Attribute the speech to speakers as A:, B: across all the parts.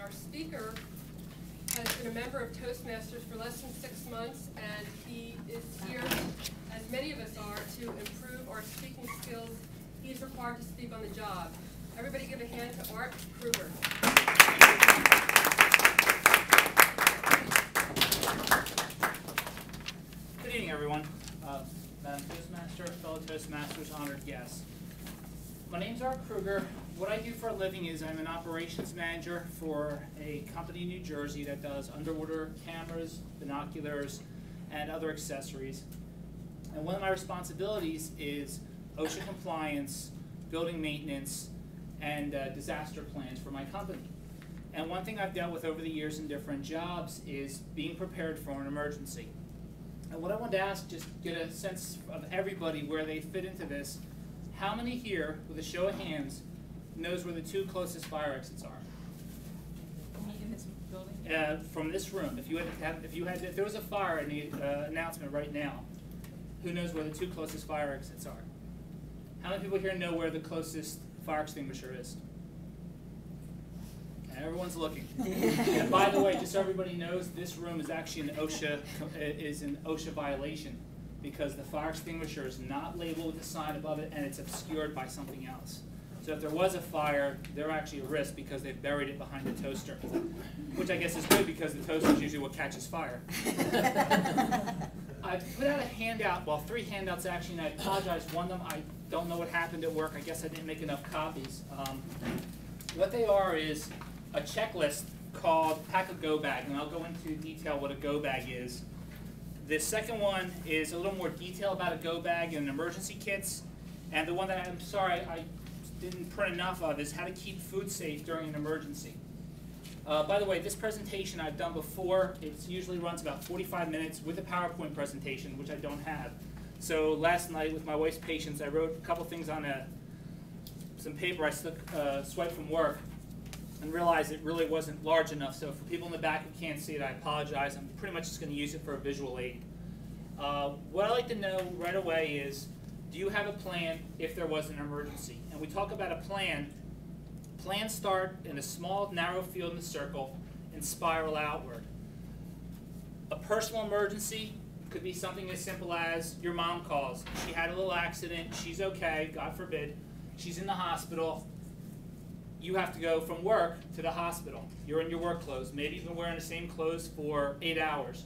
A: our speaker has been a member of Toastmasters for less than 6 months, and he is here, as many of us are, to improve our speaking skills. He's required to speak on the job. Everybody give a hand to Art Kruger.
B: Good evening, everyone. Madam Toastmaster, fellow Toastmasters, honored guests. My name's Art Kruger. What I do for a living is I'm an operations manager for a company in New Jersey that does underwater cameras, binoculars, and other accessories. And one of my responsibilities is OSHA compliance, building maintenance, and disaster plans for my company. And one thing I've dealt with over the years in different jobs is being prepared for an emergency. And what I wanted to ask, just get a sense of everybody where they fit into this. How many here, with a show of hands, knows where the 2 closest fire exits are?
C: In this building?
B: From this room. If there was a fire in the announcement right now, who knows where the 2 closest fire exits are? How many people here know where the closest fire extinguisher is? And everyone's looking. And by the way, just so everybody knows, this room is actually an OSHA violation because the fire extinguisher is not labeled with a sign above it and it's obscured by something else. So if there was a fire, they're actually at risk because they've buried it behind the toaster, which I guess is good because the toaster is usually what catches fire. I put out a handout, well, 3 handouts actually, and I apologize. One of them, I don't know what happened at work. I guess I didn't make enough copies. What they are is a checklist called Pack a Go Bag, and I'll go into detail what a Go Bag is. The second one is a little more detail about a Go Bag and emergency kits, and the one that I'm sorry I didn't print enough of is how to keep food safe during an emergency. By the way, this presentation I've done before. It usually runs about 45 minutes with a PowerPoint presentation, which I don't have. So last night, with my wife's patience, I wrote a couple things on some paper I swiped from work and realized it really wasn't large enough. So for people in the back who can't see it, I apologize. I'm pretty much just going to use it for a visual aid. What I'd like to know right away is, do you have a plan if there was an emergency? And we talk about a plan. Plans start in a small, narrow field in a circle and spiral outward. A personal emergency could be something as simple as your mom calls. She had a little accident. She's okay, God forbid. She's in the hospital. You have to go from work to the hospital. You're in your work clothes. Maybe you've been wearing the same clothes for 8 hours.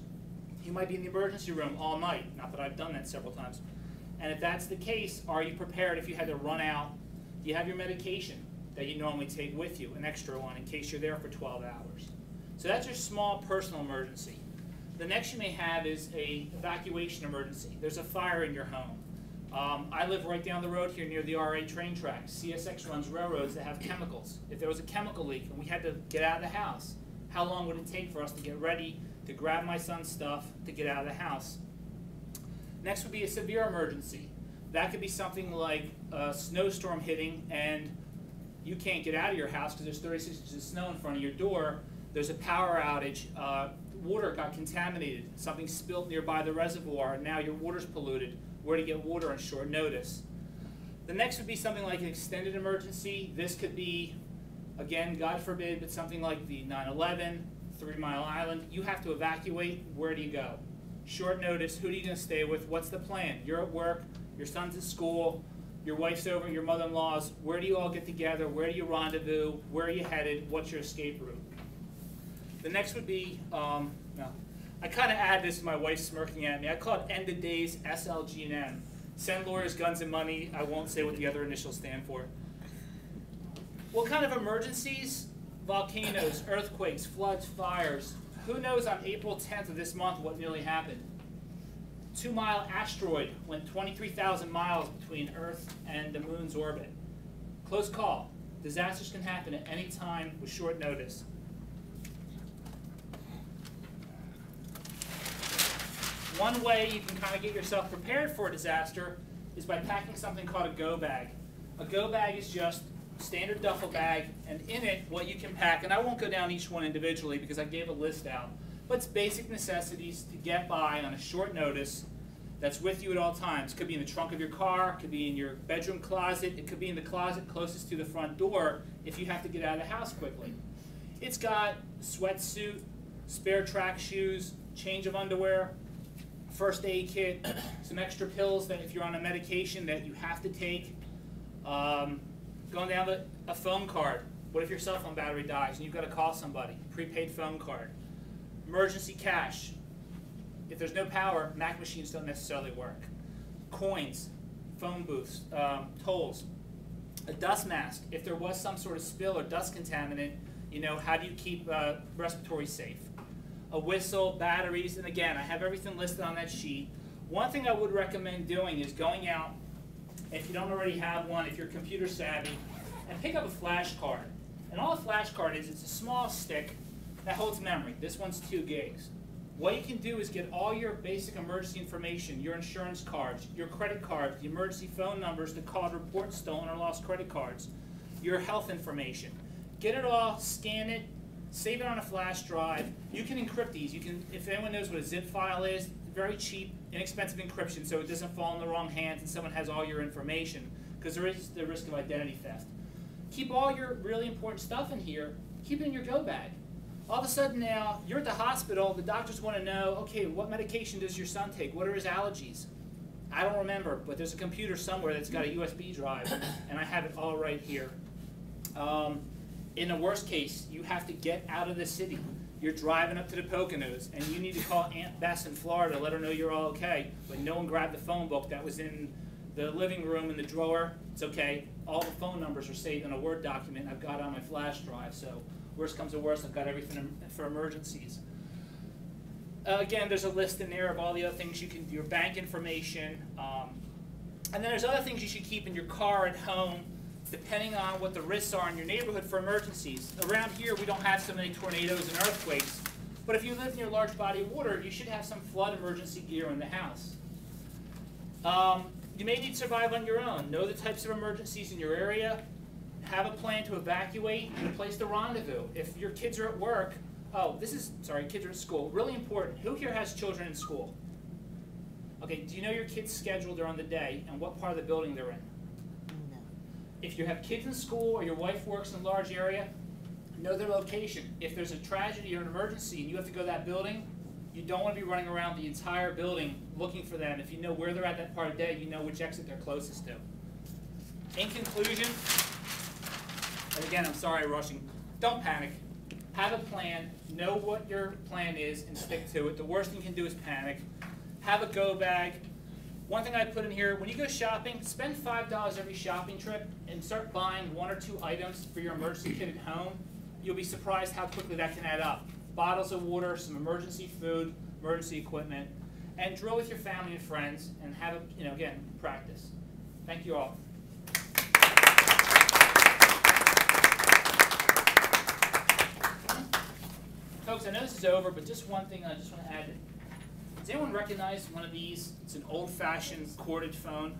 B: You might be in the emergency room all night. Not that I've done that several times. And if that's the case, are you prepared if you had to run out? Do you have your medication that you normally take with you, an extra one, in case you're there for 12 hours? So that's your small personal emergency. The next you may have is an evacuation emergency. There's a fire in your home. I live right down the road here near the RA train tracks. CSX runs railroads that have chemicals. If there was a chemical leak and we had to get out of the house, how long would it take for us to get ready, to grab my son's stuff, to get out of the house? Next would be a severe emergency. That could be something like a snowstorm hitting and you can't get out of your house because there's 36 inches of snow in front of your door. There's a power outage. Water got contaminated. Something spilled nearby the reservoir, and now your water's polluted. Where to get water on short notice? The next would be something like an extended emergency. This could be, again, God forbid, but something like the 9/11, 3 Mile Island. You have to evacuate. Where do you go? Short notice. Who are you going to stay with? What's the plan? You're at work. Your son's at school. Your wife's over at your mother-in-law's. Where do you all get together? Where do you rendezvous? Where are you headed? What's your escape route? The next would be, I kind of add this to my wife smirking at me. I call it end of days SLG&M. Send lawyers, guns, and money. I won't say what the other initials stand for. What kind of emergencies? Volcanoes, earthquakes, floods, fires. Who knows on April 10th of this month what nearly happened? 2-mile asteroid went 23,000 miles between Earth and the moon's orbit. Close call. Disasters can happen at any time with short notice. One way you can kind of get yourself prepared for a disaster is by packing something called a go bag. A go bag is just a standard duffel bag, and in it what you can pack, and I won't go down each one individually because I gave a list out, but it's basic necessities to get by on a short notice that's with you at all times. It could be in the trunk of your car, it could be in your bedroom closet, it could be in the closet closest to the front door if you have to get out of the house quickly. It's got sweatsuit, spare track shoes, change of underwear, first aid kit, some extra pills that if you're on a medication that you have to take, going down to a phone card. What if your cell phone battery dies and you've got to call somebody? Prepaid phone card. Emergency cash. If there's no power, Mac machines don't necessarily work. Coins, phone booths, tolls. A dust mask. If there was some sort of spill or dust contaminant, you know, how do you keep respiratory safe? A whistle, batteries, and again, I have everything listed on that sheet. One thing I would recommend doing is going out, if you don't already have one, if you're computer savvy, and pick up a flash card. And all a flash card is, it's a small stick that holds memory. This one's 2 gigs. What you can do is get all your basic emergency information, your insurance cards, your credit cards, the emergency phone numbers to call to report stolen or lost credit cards, your health information. Get it all, scan it, save it on a flash drive. You can encrypt these. You can, if anyone knows what a zip file is, very cheap, inexpensive encryption so it doesn't fall in the wrong hands and someone has all your information, because there is the risk of identity theft. Keep all your really important stuff in here. Keep it in your go bag. All of a sudden now, you're at the hospital, the doctors want to know, okay, what medication does your son take? What are his allergies? I don't remember, but there's a computer somewhere that's got a USB drive, and I have it all right here. In the worst case, you have to get out of the city. You're driving up to the Poconos, and you need to call Aunt Bess in Florida to let her know you're all okay, but no one grabbed the phone book that was in the living room in the drawer. It's okay. All the phone numbers are saved in a Word document I've got on my flash drive, so worst comes to worst, I've got everything for emergencies. Again, there's a list in there of all the other things you can do, your bank information, and then there's other things you should keep in your car at home, depending on what the risks are in your neighborhood for emergencies. Around here, we don't have so many tornadoes and earthquakes, but if you live near a large body of water, you should have some flood emergency gear in the house. You may need to survive on your own. Know the types of emergencies in your area. Have a plan to evacuate and a place to rendezvous. If your kids are at work, kids are at school. Really important. Who here has children in school? Okay, do you know your kids' schedule during the day and what part of the building they're in?
D: No.
B: If you have kids in school or your wife works in a large area, know their location. If there's a tragedy or an emergency and you have to go to that building, you don't want to be running around the entire building looking for them. If you know where they're at that part of the day, you know which exit they're closest to. In conclusion, and again, I'm sorry I'm rushing, don't panic. Have a plan, know what your plan is, and stick to it. The worst thing you can do is panic. Have a go bag. One thing I put in here, when you go shopping, spend $5 every shopping trip and start buying 1 or 2 items for your emergency kit at home. You'll be surprised how quickly that can add up. Bottles of water, some emergency food, emergency equipment, and drill with your family and friends and have a, again, practice. Thank you all. Folks, I know this is over, but just one thing I just want to add. Does anyone recognize one of these? It's an old-fashioned corded phone.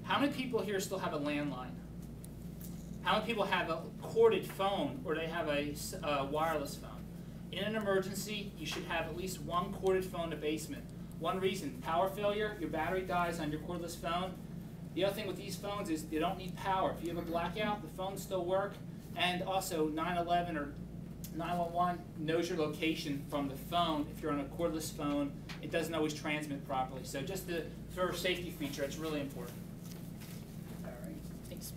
B: How many people here still have a landline? How many people have a corded phone or they have a wireless phone? In an emergency, you should have at least 1 corded phone in the basement. One reason, power failure, your battery dies on your cordless phone. The other thing with these phones is they don't need power. If you have a blackout, the phones still work. And also 911 or 911 knows your location from the phone. If you're on a cordless phone, it doesn't always transmit properly. So just for a safety feature, it's really important. All right. Thanks.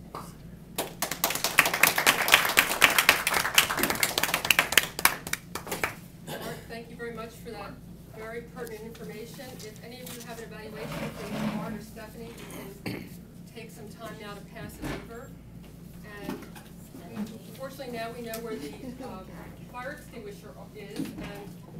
A: Mark, thank you very much for that very pertinent information. If any of you have an evaluation from Art or Stephanie, you can take some time now to pass it over. And fortunately now we know where the fire extinguisher is, and